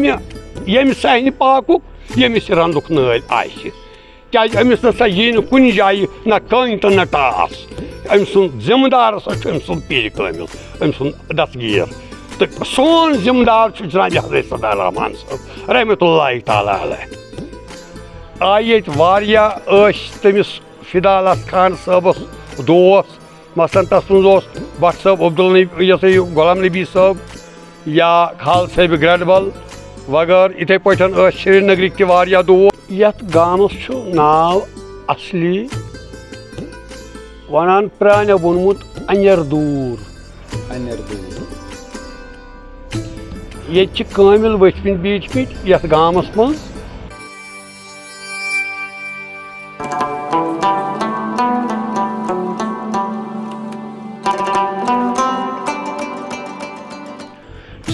ییٚمہِ صحنہِ پاکُک ییٚمِس یہِ رنٛدُک نٲلۍ آسہِ کیٛازِ أمِس نسا یی نہٕ کُنہِ جایہِ نہ کٔنۍ تہٕ نہ ٹاس أمۍ سُنٛد ذِمہٕ دار ہسا چھُ أمۍ سُنٛد پیٖرِ کٲمِل أمۍ سُنٛد دستگیٖر تہٕ سون ذِمہٕ دار چھُ جناب حضرت سردار رحمان صٲب رحمتہ اللہ تعالیٰ علیہ آیہِ ییٚتہِ واریاہ ٲسۍ تٔمِس فدا اللہ خان صٲبس دوس مثلاً تَتھ منٛز اوس بٹ صٲب عبدالنبی یہِ ہسا یہِ غلام نبی صٲب یا خال صٲبہِ گرڈبل وغٲرٕ یِتھَے پٲٹھۍ ٲسۍ سرینگرٕکۍ تہِ واریاہ دوس یَتھ گامَس چھُ ناو اصلی وَنان پرٛانیو ووٚنمُت اَنٮ۪ر دوٗر ییٚتہِ چھِ کٲمِل ؤتھۍمٕتۍ بیٖٹھمٕتۍ یَتھ گامَس منٛز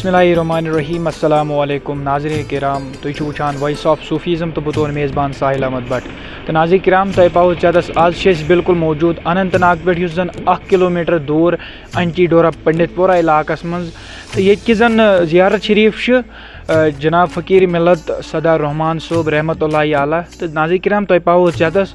بسم اللہ الرحمن الرحیم السلام علیکم ناظرین کرام تُہۍ چھِو وٕچھان وائس آف صوفیزم تہٕ بہٕ تُہُنٛد میزبان ساحل احمد بٹ تہٕ ناظرین کرام تۄہہِ پاوٕ چَدس آز چھِ أسۍ بالکل موجوٗد اننت ناگ پٮ۪ٹھ یُس زن 1 کِلوٗمیٖٹر دوٗر انچیڈورہ پنڑتھپورہ علاقس منٛز تہٕ ییٚتہِ کہِ زن زیارت شریٖف چھِ جناب فقیٖر ملت صدہ رحمان صوب رحمتہ اللہ علیہ تہٕ ناظرین کرام تۄہہِ پاوٕ چَدس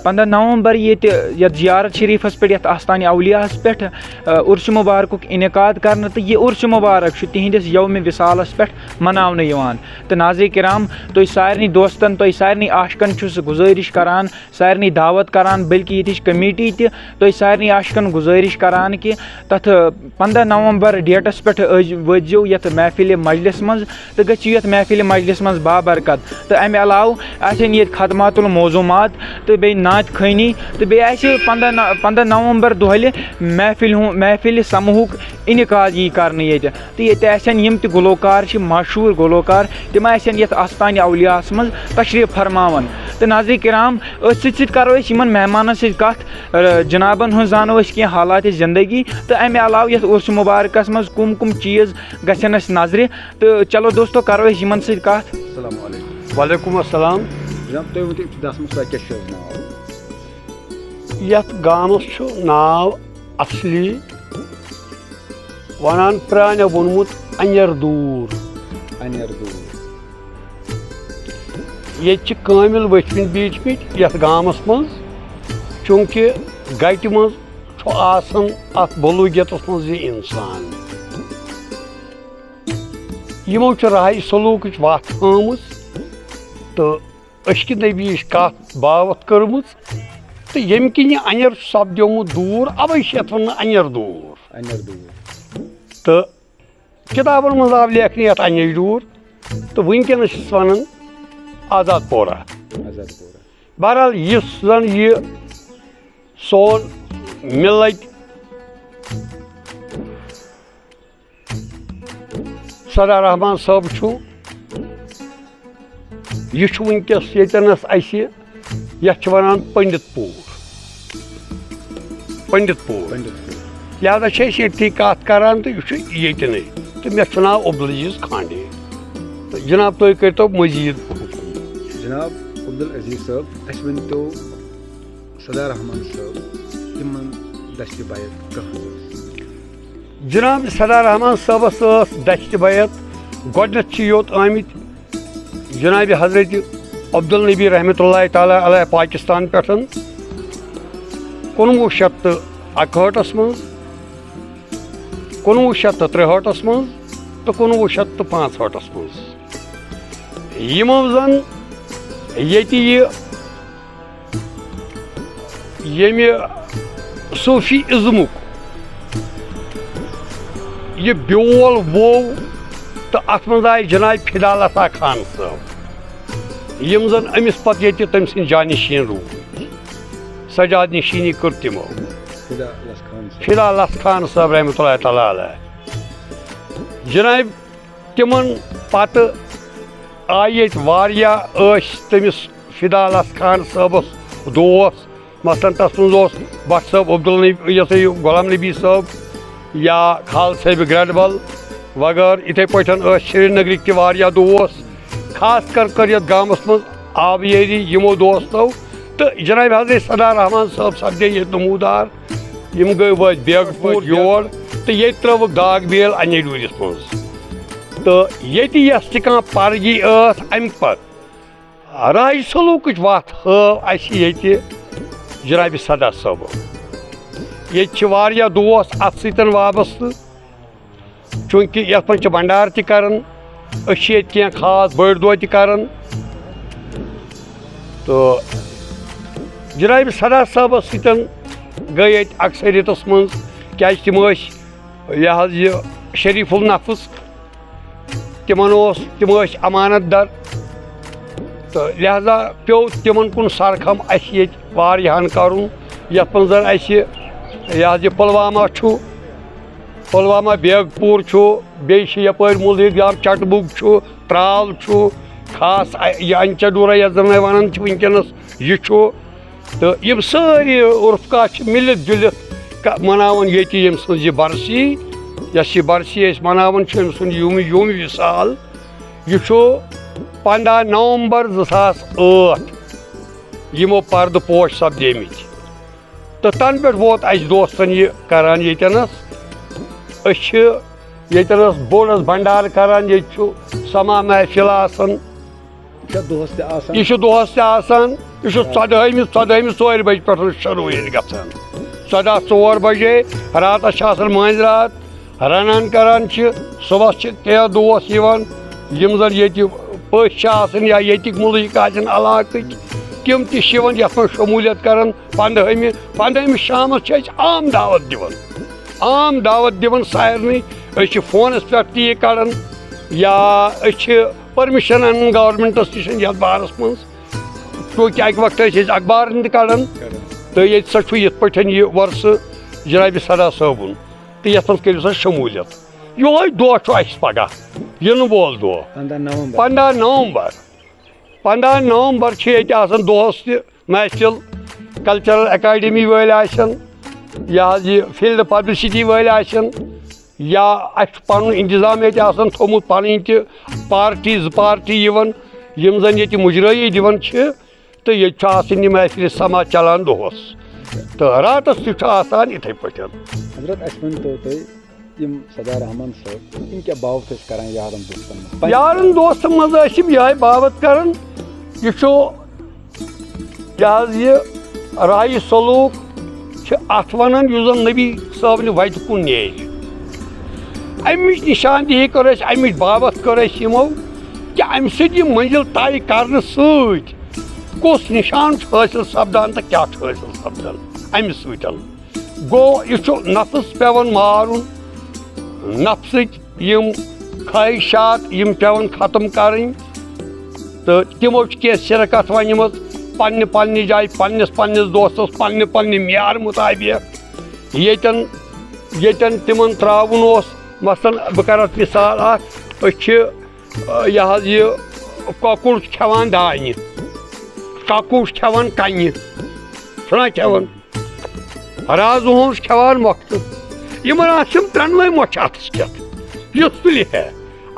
15 نومبر ییٚتہِ یتھ زیارت شریٖفس پٮ۪ٹھ یتھ آستانہِ اولیاہس پٮ۪ٹھ عرسہِ مُبارکُک انعقاد کرنہٕ تہٕ یہِ عرسہِ مُبارک چھُ تِہنٛدِس یومہِ وِصالس پٮ۪ٹھ مناونہٕ یِوان تہٕ ناظرین کرام تُہۍ سارنٕے دوستن تُہۍ سارنٕے عاشقن چھُس گُزٲرِش کران سارنٕے دعوت کران بلکہِ ییٚتِچ کمیٖٹی تہِ تُہۍ سارنٕے عاشقن گُزٲرِش کران کہِ تتھ 15 نومبر ڈیٹس پٮ۪ٹھ وٲتۍزیو یتھ محفلِ مجلس منٛز تہٕ گٔژھِو یتھ محفلِ مجلس منٛز بابرکت تہٕ امہِ علاوٕ آسن ییٚتہِ خدمات الموضوٗمات تہٕ بیٚیہِ نعت خٲنی تہٕ بیٚیہِ آسہِ 15 نومبر دۄہلہِ محفلہِ سموٗہُک انعقاد یی کرنہٕ ییٚتہِ تہٕ ییٚتہِ آسن یِم تہِ گلوکار چھِ مشہوٗر گلوکار تِم آسن یتھ آستانہِ اولیاہس منٛز تشریٖف فرماوان تہٕ ناظرین کرام أتھۍ سۭتۍ سۭتۍ کرو أسۍ یِمن مہمانن سۭتۍ کتھ جنابن ہٕنٛز زانو أسۍ کینٛہہ حالات زندگی تہٕ امہِ علاوٕ یتھ عرسہِ مُبارکس منٛز کم کم چیٖز گژھن اسہِ نظرِ تہٕ چلو دوستو کرو أسۍ یِمن سۭتۍ کتھ السلام علیکم وعلیکم السلام جناب تُہۍ ؤنِو ابتداہس منٛز تۄہہِ کیٛاہ چھُ حظ ناو یَتھ گامَس چھُ ناو اصلی وَنان پرٛانیو ووٚنمُت اَنٮ۪ر دوٗر ییٚتہِ چھِ کٲمِل ؤتھۍمٕتۍ بیٖٹھمٕتۍ یَتھ گامَس منٛز چوٗنٛکہِ گَٹہِ منٛز چھُ آسان اَتھ بلوٗغیتَس منٛز یہِ اِنسان یِمو چھِ راہہِ سلوٗکٕچ وَتھ ہٲومٕژ تہٕ أشکہِ نبیِچ کَتھ باوَتھ کٔرمٕژ تہٕ ییٚمہِ کِنۍ یہِ اَنٮ۪ر چھُ سپدیومُت دوٗر اَوَے چھِ یَتھ وَنان اَنٮ۪ر دوٗر تہٕ کِتابن منٛز آو لیکھنہٕ یَتھ اَنٮ۪ج دوٗر تہٕ وٕنکٮ۪نَس چھِس وَنان آزاد پورہ بہرحال یُس زن یہِ سون مِلت سردار رحمان صٲب چھُ یہِ چھُ وٕنکٮ۪س ییٚتٮ۪نس اَسہِ یَتھ چھِ وَنان پنڈت پوٗر لہذا چھِ أسۍ ییٚتھی کَتھ کران تہٕ یہِ چھُ ییٚتٮ۪نٕے تہٕ مےٚ چھُ ناو عبدالعزیٖز خانڈے تہٕ جناب تُہۍ کٔرۍتو مٔزیٖد جناب عبدالعزیٖز صٲب اَسہِ ؤنۍتو صدہ رحمان صٲب تِمن دستہِ بیت کٕہٕنٛز ٲس جناب صدہ رحمان صٲبس ٲس دستہِ بیت گۄڈنٮ۪تھ چھِ یوٚت آمٕتۍ جناب حضرت عبدالنبی رحمتہ اللہ تعالیٰ علیہ پاکستان پٮ۪ٹھ 1961 منٛز 1963 منٛز تہٕ 1965 منٛز یِمو زن ییٚتہِ ییٚمہِ صوٗفی اِزمُک یہِ بیول ووٚو تہٕ اَتھ منٛز آیہِ جناب فدا اللہ خان صٲب یِم زن أمِس پتہٕ ییٚتہِ تٔمۍ سٕنٛدۍ جانِشیٖن روٗدۍ سجاد نِشیٖنی کٔر تِمو فدا اللہ خان صٲب رحمتہ اللہ تعالیٰ علیہ جناب تِمن پتہٕ آیہِ ییٚتہِ واریاہ ٲسۍ تٔمِس فدا اللہ خان صٲبس دوس مثلاً تَتھ منٛز اوس بٹ صٲب عبدالنبی یہِ ہسا یہِ غلام نبی صٲب یا خال صٲبہِ گرڈبل وغٲرٕ یِتھَے پٲٹھۍ ٲسۍ سرینگرٕکۍ تہِ واریاہ دوس خاص کر کٔر یتھ گامس منٛز آبیٲری یِمو دوستو تہٕ جناب حضرت سردار رحمان صٲب سپدے ییٚتہِ نموٗدار یِم گٔے وٲتۍ بیگہٕ پوٗر یور تہٕ ییٚتہِ ترٲوٕکھ داغ بیل اَنٮ۪ڈوٗرِس منٛز تو ییٚتہِ یۄس تہِ کانٛہہ پرگی ٲس اَمہِ پتہٕ راے سلوٗکٕچ وَتھ ہٲو اَسہِ ییٚتہِ جناب سدا صٲبو. ییٚتہِ چھِ واریاہ دوس اَتھ سۭتۍ وابستہٕ چوٗنٛکہِ یَتھ منٛز چھِ بنڈار تہِ کران, أسۍ چھِ ییٚتہِ کینٛہہ خاص بٔڑۍ دۄہ تہِ کران. تہٕ جناب سدا صٲبس سۭتۍ گٔے ییٚتہِ اکثریتس منٛز کیٛازِ تِم ٲسۍ یہِ حظ یہِ شریٖف النفس, تِمن ٲسۍ امانت در, تہٕ لہذا پیوٚو تِمن کُن سرکھم اَسہِ ییٚتہِ واریاہن کرُن. یَتھ منٛز زن اَسہِ یہِ حظ یہِ پُلوامہ چھُ, پُلوامہ بیگ پوٗر چھُ, بیٚیہِ چھِ یپٲرۍ مُلہٕ گام چٹبُگ چھُ, ترٛال چھُ, خاص یہِ انچیڈورہ یَتھ زن ونان چھِ وٕنکیٚنس یہِ چھُ. تہٕ یِم سٲری عرفقا چھِ مِلِتھ جُلِتھ مناوان ییٚتہِ ییٚمہِ سٕنٛز یہِ برسی, یۄس یہِ برسی أسۍ مناوان چھِ أمۍ سُنٛد یومہِ وِصال. یہِ چھُ 15 نومبر 2008 یِمو پردٕ پوش سپدیمٕتۍ. تہٕ تَنہٕ پٮ۪ٹھ ووت اَسہِ دوستن یہِ کران ییٚتٮ۪نس. أسۍ چھِ ییٚتٮ۪نس بوٚڑ حظ بنڈار کران, ییٚتہِ چھُ سما محفِل آسان, یہِ چھُ دۄہس تہِ آسان. یہِ چھُ 14مہِ 4 بجہِ پٮ۪ٹھ شروٗع ییٚتہِ گژھان, 14 بجے راتس چھِ آسان مٲنٛزِ رات, رنان کران چھِ. صُبحس چھِ کینٛہہ دوس یِوان یِم زن ییٚتہِ پٔژھۍ چھِ آسان یا ییٚتِکۍ مُلک آسن علاقٕکۍ, تِم تہِ چھِ یِوان یتھ منٛز شموٗلیت کران. 15مہِ شامس چھِ أسۍ عام دعوت دِوان سارنٕے. أسۍ چھِ فونس پٮ۪ٹھ تہِ یہِ کڑان یا أسۍ چھِ پٔرمِشن انان گورمنٹس نِش یتھ بارس منٛز, چوٗنٛکہِ اکہِ وقتہٕ ٲسۍ أسۍ اخبارن تہِ کڑان. تہٕ ییٚتہِ سا چھُ یِتھ پٲٹھۍ یہِ ورثہٕ جناب سدا صٲبُن, تہٕ یتھ منٛز کٔرِو سا شموٗلیت. یِہوے دۄہ چھُ اَسہِ پگاہ یِنہٕ وول دۄہ 15 نومبر چھِ ییٚتہِ آسان دۄہس تہِ محفِل. کلچرل اکیڈمی وٲلۍ آسن, یہِ حظ یہِ فیٖلڈ پبلسٹی وٲلۍ آسن, یا اَسہِ چھُ پنُن انتظام ییٚتہِ آسان تھوٚمُت پنٕنۍ تہِ پارٹی 2 پارٹی یِوان یِم زن ییٚتہِ مُجرٲیی دِوان چھِ. تہٕ ییٚتہِ چھُ آسان یہِ محفِلہِ سما چلان دۄہس, تہٕ راتس تہِ چھُ آسان یِتھٕے پٲٹھۍ. حضرت اَسہِ ؤنۍتو تُہۍ یِم سدا رحمان صٲب یِم کیٛاہ باوت ٲسۍ کران یارن دوستن منٛز؟ یارن دوستن منٛز ٲسۍ یِم یِہے باوت کران. یہِ چھُ یہِ حظ یہِ راے سلوٗک چھِ اتھ ونان یُس زن نبی صٲبنہِ وتہِ کُن نیرِ. امِچ نِشاندہی کٔر اَسہِ, امِچ باوت کٔر اَسہِ یِمو کہِ امہِ سۭتۍ یہِ مٔنزِل طے کرنہٕ سۭتۍ کُس نِشان چھُ حٲصِل سپدان تہٕ کیٛاہ چھُ حٲصِل سپدان امہِ سۭتۍ. گوٚو یہِ چھُ نفس پیٚوان مارُن, نفسٕکۍ یِم خٲہِشات یِم پیٚوان ختم کرٕنۍ. تہٕ تِمو چھِ کینٛہہ شِرکت ونِمٕژ پننہِ جایہِ پننِس دوستس پننہِ معیار مُطٲبِق ییٚتٮ۪ن تِمن ترٛاوُن اوس. مثلاً بہٕ کرٕ اتھ مِثال اکھ, أسۍ چھِ یہِ حظ یہِ کۄکُر چھُ کھٮ۪وان دانہِ, ککُو چھُ کھٮ۪وان کنہِ, چھُنا کھٮ۪وان, رازوٗہن چھُ کھٮ۪وان مۄکھتہٕ. یِمن آسہٕ یِم 3 مۄچھِ اَتھس کٮ۪تھ یُس تُلہِ ہے.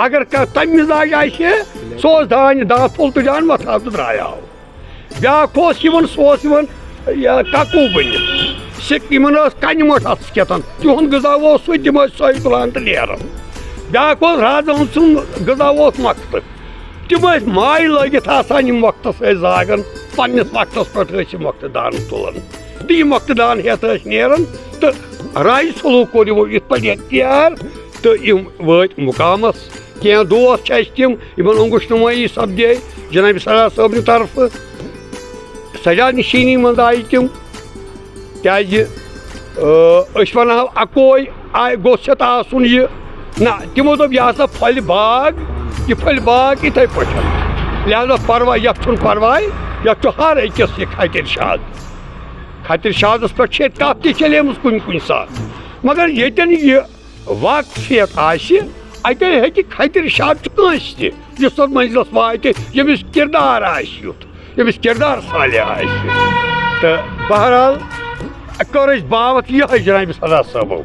اگر کانٛہہ تمہِ مِزاج آسہِ ہے سُہ اوس دانہِ داہ پھوٚل تُلیٛان وۄتھاو تہٕ درٛایاو. بیٛاکھ اوس یِوان سُہ اوس یِوان ککُو بٔنِتھ, یِمن ٲس کنہِ مۄٹھ اَتھس کٮ۪تھ, تِہُنٛد غذا اوس سُہ, تِم ٲسۍ سۄے تُلان تہٕ نیران. بیٛاکھ اوس رازن سُنٛد غذا اوس مۄکھتہٕ, تِم ٲسۍ مایہِ لٲگِتھ آسان یِم وقتس ٲسۍ زاگان. پننِس وقتس پٮ۪ٹھ ٲسۍ یِم مۄکھتہٕ دانہٕ تُلان تہٕ یہِ مۄکھتہٕ دانہٕ ہٮ۪تھ ٲسۍ نیران. تہٕ راے سلوٗک کوٚر یِمو یِتھ پٲٹھۍ اختیار تہٕ یِم وٲتۍ مُقامس. کینٛہہ دوس چھِ اَسہِ تِم یِمن انگُش نُمٲیی سپدے جناب سدا صٲبنہِ طرفہٕ. سجا نِشٲنی منٛز آیہِ تِم, کیٛازِ أسۍ ونہو اکوے گوٚژھ یتھ آسُن یہِ نہ. تِمو دوٚپ یہِ ہسا پھۄلہِ باغ, یہِ پھۄلہِ باغ یِتھٕے پٲٹھۍ. لہذا پرواے یتھ چھُنہٕ پرواے, یتھ چھُ ہر أکِس یہِ خطِ ارشادس پٮ۪ٹھ چھِ ییٚتہِ کتھ تہِ چلیمٕژ کُنہِ ساتہٕ. مگر ییٚتٮ۪ن یہِ واقفیت آسہِ اتٮ۪ن ہیٚکہِ خطِ ارشاد چھُ کٲنٛسہِ تہِ یُس تتھ منزلس واتہِ, ییٚمِس کِردار آسہِ یُتھ, ییٚمِس کِردار صالح آسہِ. تہٕ بہرحال کٔر اَسہِ باوت یِہے جناب سدا صٲبو.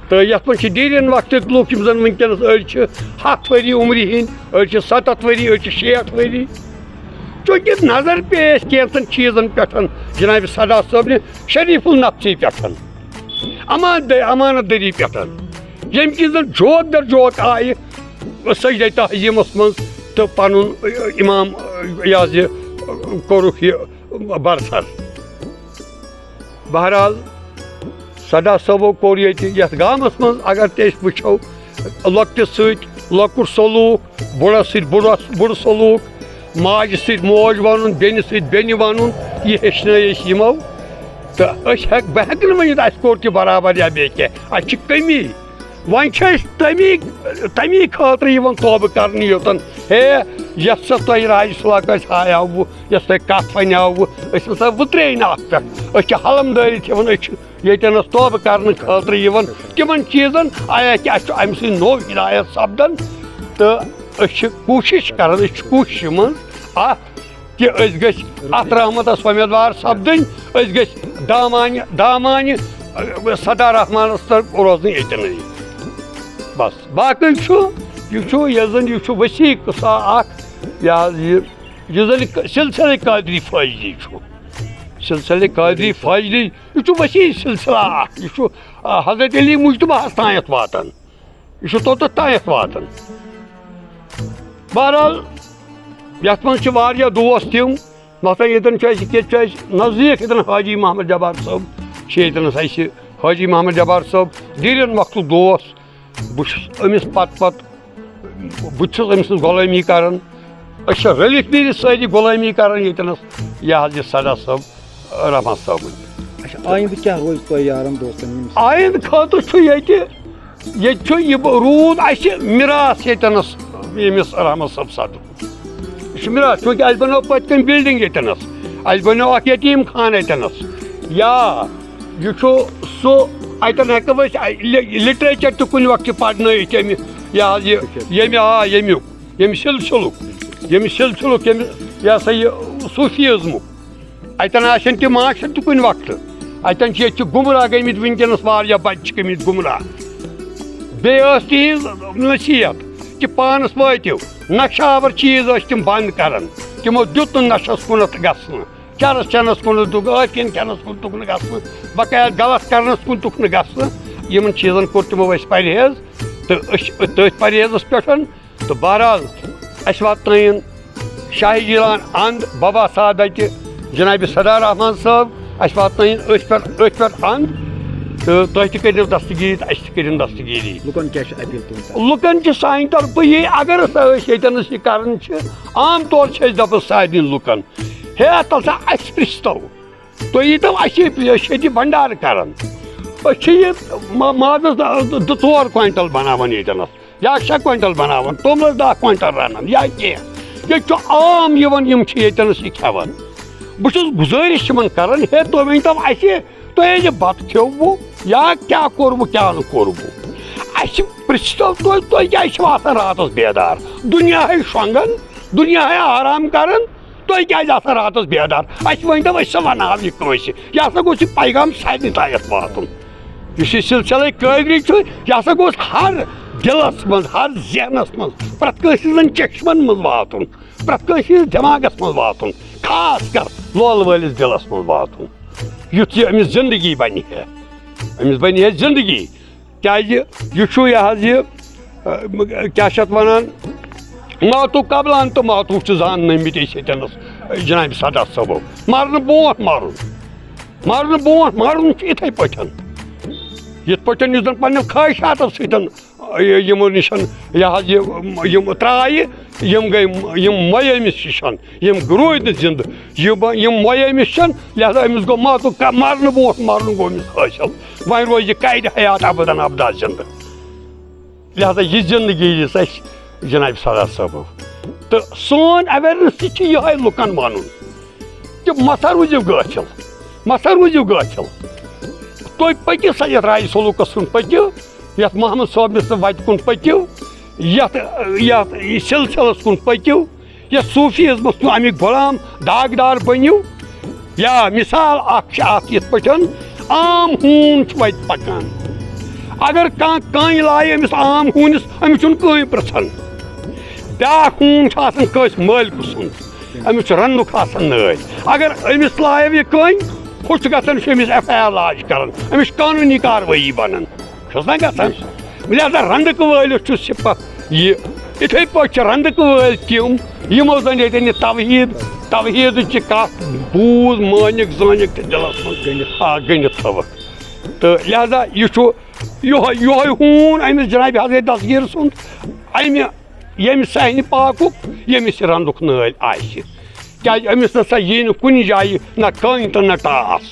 تہٕ یتھ منٛز چھِ دیٖرٮ۪ن وقتٕکۍ لُکھ یِم زن وٕنکیٚنس أڑۍ چھِ 100 ؤری عمرِ ہِنٛدۍ, أڑۍ چھِ 70 ؤری, أڑۍ چھِ 60 ؤری. چوٗنٛکہِ نظر پیش کینٛژن چیٖزن پٮ۪ٹھ جناب سدا صٲبنہِ شریٖف النفسی پٮ۪ٹھ, امانت دٔری پٮ۪ٹھ, ییٚمہِ کِنۍ زن جوک در جوک آیہِ سجدے تعظیمس مز تو پنن امام یہ کورُکھ یہ برسر. بہرحال سدا صٲبو کوٚر ییٚتہِ یتھ گامس منٛز اگر تہِ أسۍ وٕچھو لۄکٹِس سۭتۍ لۄکُٹ سلوٗک بُڈس سۭتۍ بُڈٕ سلوٗک ماجہِ سۭتۍ موج ونُن بیٚنہِ سۭتۍ بیٚنہِ ونُن یہِ ہیٚچھنٲے أسۍ یِمو تہٕ بہٕ ہٮ۪کہٕ نہٕ ؤنِتھ اَسہِ کوٚر تہِ برابر یا بیٚیہِ کینٛہہ اَسہِ چھِ کٔمی وۄنۍ چھِ أسۍ تمی خٲطرٕ یِوان توبہٕ کرنہٕ یوٚتن ہے یۄس سا تۄہہِ راجہِ صلاح أسۍ ہایاو بہٕ یۄس تۄہہِ کتھ ونیاو بہٕ أسۍ ہسا وٕترے نہٕ اتھ پٮ۪ٹھ أسۍ چھِ حلم دٲرِتھ یِوان أسۍ چھِ ییٚتٮ۪نس توبہٕ کرنہٕ خٲطرٕ یِوان تِمن چیٖزن آیا کہِ اَسہِ چھُ امہِ سۭتۍ نوٚو ہدایت سپدان تہٕ أسۍ چھِ کوٗشش کران أسۍ چھِ کوٗششہِ منٛز اکھ کہِ أسۍ گٔژھۍ اتھ رحمتس وۄمیدوار سپدٕنۍ أسۍ گٔژھۍ دامانہِ صدہ رحمانس طرف روزٕنۍ ییٚتٮ۪نٕے بس باقٕے چھُ یہِ چھُ یۄس زن یہِ چھُ ؤسیع قصہ اکھ یہِ حظ یُس زن سلسلے قادری فٲیدی چھُ سلسلے قادری فٲیدی یہِ چھُ ؤسیع سلسلہٕ اکھ یہِ چھُ حضرت علی مجتباہس تانٮ۪تھ واتان یہِ چھُ توٚتتھ تانٮ۪تھ واتان. بہرحال یتھ منٛز چھِ واریاہ دوس تِم مثلاً ییٚتٮ۪ن چھُ اَسہِ ییٚتہِ چھُ اَسہِ نزدیٖک ییٚتٮ۪ن حاجی محمد جبار صٲب چھِ ییٚتٮ۪نس اَسہِ حاجی محمد جبار صٲب دیٖرٮ۪ن وقتُک دوس بہٕ چھُس أمِس پتہٕ بہٕ تہِ چھُس أمۍ سٕنٛز غۄلٲمی کران أسۍ چھِ رٔلِتھ میٖرِتھ سٲری غۄلٲمی کران ییٚتٮ۪نس یہِ حظ یہِ صدہ صٲب رحمان صٲبٕنۍ. آیندٕ کیٛاہ روزِ تۄہہِ یارن دوستن آیندٕ خٲطرٕ چھُ ییٚتہِ چھُ یہِ روٗد اَسہِ مِراث ییٚتٮ۪نس ییٚمِس رحمان صٲب صدرُک یہِ چھُ مِراث چوٗنٛکہِ اَسہِ بنٲو پٔتۍ کِنۍ بِلڈِنٛگ ییٚتٮ۪نس اَسہِ بنٲو اکھ یتیٖم خانہٕ ییٚتٮ۪نس یا یہِ چھُ سُہ اَتٮ۪ن ہٮ۪کو أسۍ لِٹریچر تہِ کُنہِ وقتہٕ پرنٲیِتھ ییٚمہِ یہِ حظ ییٚمہِ سلسلُک ییٚمہِ یہِ ہسا یہِ صوٗفیٖزمُک اَتٮ۪ن آسن تِم ماشٹر تہِ کُنہِ وقتہٕ اَتٮ۪ن چھِ ییٚتہِ چھِ گُمراہ گٔمٕتۍ وٕنکٮ۪نس واریاہ بچہِ چھِ گٔمٕتۍ گُمراہ بیٚیہِ ٲس تِہنٛز نصیحت کہِ پانس وٲتِو نشہٕ آور چیٖز ٲسۍ تِم بنٛد کران تِمو دیُت نہٕ نشس کُنتھ گژھنہٕ چرس چٮ۪نس کُنتھ دِتُکھ ٲفین کھٮ۪نس کُن دِتُکھ نہٕ گژھنہٕ بقایت غلط کرنس کُن دِتُکھ نہٕ گژھنہٕ یِمن چیٖزن کوٚر تِمو اَسہِ پرہیز تہٕ أسۍ چھِ تٔتھۍ پرہیزس پٮ۪ٹھ تہٕ بہرحال اَسہِ واتنٲیِن شاہِ جیٖلان انٛد بابا صاحب اَتہِ جناب صدہ رحمان صٲب اَسہِ واتنٲیِن أتھۍ پٮ۪ٹھ انٛد تہٕ تُہۍ تہِ کٔرِو دستگیٖری تہٕ اَسہِ تہِ کٔرِنۍ دستگیٖری. لُکن کیٛاہ چھِ اپیٖل تُہنٛد؟ لُکن چھِ سانہِ طرفہٕ یی اگر ہسا أسۍ ییٚتٮ۪نس یہِ کران چھِ عام طور چھِ أسۍ دپان سارنٕے لُکن ہے تل سا اَسہِ پرٛژھتو تُہۍ ییٖتو اَسہِ أسۍ چھِ ییٚتہِ بنڈارٕ کران أسۍ چھِ یہِ مازس 2-4 کوینٹل بناوان ییٚتٮ۪نس یا 6 کوینٹل بناوان توٚملس 10 کوینٹل رنان یا کینٛہہ ییٚتہِ چھُ عام یِوان یِم چھِ ییٚتٮ۪نس یہِ کھٮ۪وان بہٕ چھُس گُزٲرِش یِمن کران ہے تُہۍ ؤنۍتو اَسہِ تۄہہِ ییٚلہِ بتہٕ کھیوٚوٕ یا کیٛاہ کوٚروٕ کیٛاہ نہٕ کوٚروٕ اَسہِ پرٛژھتو تُہۍ کیٛازِ چھِو آسان راتس بیدار دُنیاہے شۄنٛگان دُنیاہے آرام کران تُہۍ کیٛازِ آسان راتس بیدار اَسہِ ؤنۍتو أسۍ سا ونہاو یہِ کٲنٛسہِ یہِ ہسا گوٚژھ یہِ پیغام سارنٕے تانٮ۪تھ واتُن یُس یہِ سلسلے قٲدری چھُ یہِ ہسا گوٚژھ ہر دِلس منٛز ہر ذہنس منٛز پرٛٮ۪تھ کٲنٛسہِ ہٕنٛزن چشمن منٛز واتُن پرٛٮ۪تھ کٲنٛسہِ ہٕنٛدِس دٮ۪ماغس منٛز واتُن خاص کر لولہٕ وٲلِس دِلس منٛز واتُن یُتھ یہِ أمِس زندگی بنہِ ہے أمِس بنہِ ہے زندگی کیٛازِ یہِ چھُ یہِ حظ یہِ کیٛاہ چھِ اَتھ وَنان ماتوٗ قبلان تہٕ ماتوٗ چھِ زاننٲمٕتۍ أسۍ ییٚتٮ۪نس جناب صدہ صٲبو مرنہٕ برونٛٹھ مرُن چھُ یِتھَے پٲٹھۍ یِتھ پٲٹھۍ یُس زن پننٮ۪ن خٲہِشاتن سۭتۍ یِمو نِش یہِ حظ یِم ترٛایہِ یِم گٔے یِم مۄیہِ أمِس نِشن یِم روٗدۍ نہٕ زِندٕ یِم مۄیہِ أمِس چھَن لہذا أمِس گوٚو ماتوٗ مرنہٕ برونٛٹھ مرُن گوٚو أمِس حٲصِل وۄنۍ روزِ یہِ قید حیات ابدن ابدا زِندٕ لہذا یہِ زندگی دِژ اَسہِ جناب صدہ صٲبو تہٕ سون ایویرنس تہِ چھِ یِہوے لُکن ونُن کہِ مسا روٗزِو گٲژِل تُہۍ پٔکِو سا یتھ راجہِ سلوٗکس کُن پٔکِو یتھ محمد صٲبنہِ سُہ وتہِ کُن پٔکِو یتھ سلسلس کُن پٔکِو یتھ صوٗفیٖزمس کُن امیِکۍ غۄلام داغدار بٔنِو یا مثال اکھ چھِ اتھ یِتھ پٲٹھۍ عام ہوٗن چھُ وتہِ پکان اگر کانٛہہ کانہِ لایہِ أمِس عام ہوٗنِس أمِس چھُنہٕ کٕہٕنۍ پرژھان بیٛاکھ ہوٗن چھُ آسان کٲنٛسہِ مٲلکہٕ سُنٛد أمِس چھُ رننُک آسان نٲلۍ اگر أمِس لایو یہِ کٔنۍ ہُہ چھُ گژھان چھُ أمِس FIR لاج کران أمِس چھِ قانوٗنی کاروٲیی بنان چھُس نا گژھان لہذا رنٛڈٕکہٕ وٲلِس چھُ یہِ یِتھَے پٲٹھۍ چھِ رَنٛدٕکۍ وٲلۍ تِم یِمو زَن ییٚتٮ۪ن یہِ توحیٖدٕچ یہِ کَتھ بوٗز مٲنِکھ زٲنِکھ تہٕ دِلَس منٛز گٔنِتھ تھٲوٕکھ. تہٕ لہذا یہِ چھُ یِہوٚے ہوٗن أمِس جِنابِ حضرت دستگیٖر سُنٛد اَمہِ ییٚمہِ صحنہِ پاکُک ییٚمِس یہِ رَنٛدُک نٲلۍ آسہِ. کیٛازِ أمِس نہ سا یی نہٕ کُنہِ جایہِ نہ کٔنۍ تہٕ نہ ٹاس.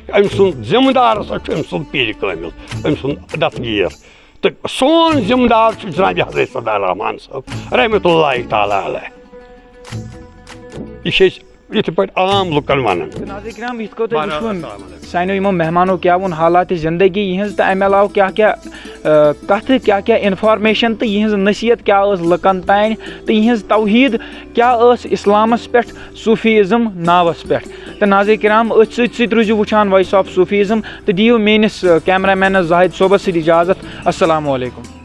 أمۍ سُنٛد ذِمہٕ دار ہسا چھُ أمۍ سُنٛد پیٖرِ کٲمِل أمۍ سُنٛد دستگیٖر. تہٕ سون ذِمہٕ دار چھُ جِنابِ حضرت صدر رحمان صٲب رحمتہ اللہ تعالیٰ علیہ. یہِ چھِ أسۍ یِتھ پٲٹھۍ عام لُکن وَنان. ناظریٖن کرام یِتھ کٔنۍ تۄہہِ وٕچھوُن سانیو یِمو مہمانو کیٛاہ ووٚن حالاتِ زندگی یِہٕنٛز تہٕ اَمہِ علاوٕ کیٛاہ کَتھٕ کیٛاہ اِنفارمیشَن تہٕ یِہٕنٛز نصیٖحت کیٛاہ ٲس لُکَن تانۍ تہٕ یِہٕنٛز توحیٖد کیٛاہ ٲس اِسلامَس پٮ۪ٹھ صوٗفیٖزم ناوَس پٮ۪ٹھ. تہٕ ناظریٖن کرام أتھۍ سۭتۍ سۭتۍ روٗزِو وٕچھان وایِس آف صوٗفیٖزم تہٕ دِیِو میٲنِس کیمرہ مینَس زاہد صوبَس سۭتۍ اِجازت. اَسَلامُ علیکُم.